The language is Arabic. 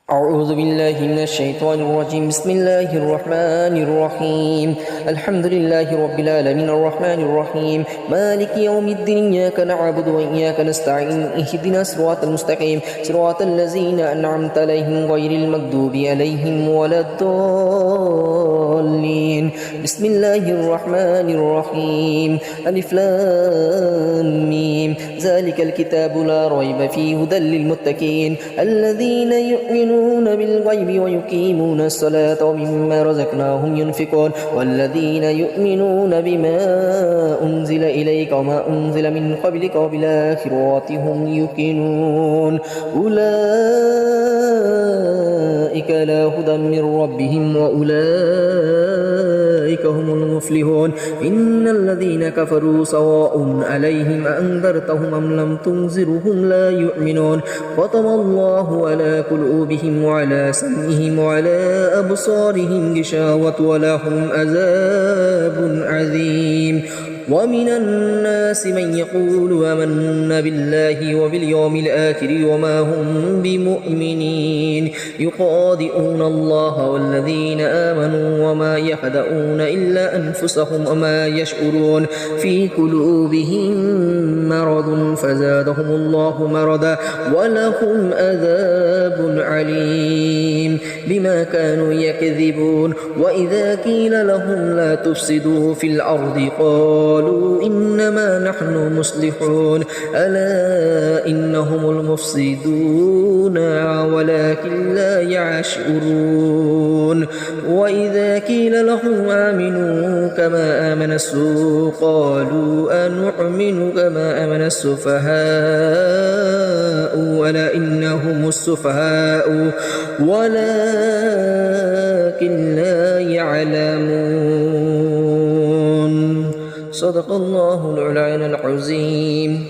أعوذ بالله من الشيطان الرجيم. بسم الله الرحمن الرحيم. الحمد لله رب العالمين الرحمن الرحيم مالك يوم الدين. إياك نعبد وإياك نستعين. اهدنا الصراط المستقيم صراط الذين أنعمت عليهم غير المغضوب عليهم ولا الضالين. بسم الله الرحمن الرحيم. ألف لام ميم. ذلك الكتاب لا ريب فيه هدى للمتقين الذين يؤمنون بالغيب ويقيمون الصلاة ومما رزقناهم ينفقون والذين يؤمنون بما أنزل إليك وما أنزل من قبلك وبالآخرة هم يوقنون أولئك على هدى من ربهم وأولئك هم المفلحون. إن الذين كفروا سواء عليهم أأنذرتهم أم لم تنذرهم لا يؤمنون. ختم الله على قلوبهم وعلى سمعهم وعلى أبصارهم غشاوة ولهم عذاب عظيم. ومن الناس من يقول آمنا بالله وباليوم الآخر وما هم بمؤمنين يخادعون الله والذين آمنوا وما يخدعون إلا أنفسهم وما يشعرون. في قلوبهم مرض فزادهم الله مرضا ولهم عذاب عليم بما كانوا يكذبون. وإذا قيل لهم لا تفسدوا في الأرض قالوا إنما نحن مصلحون ألا إنهم المفسدون ولكن لا يشعرون. وإذا قيل لهم آمنوا كما آمن السوء قالوا أنؤمن كما آمن السفهاء ألا إنهم السفهاء ولكن لا يعلمون. صدق الله العلي العظيم.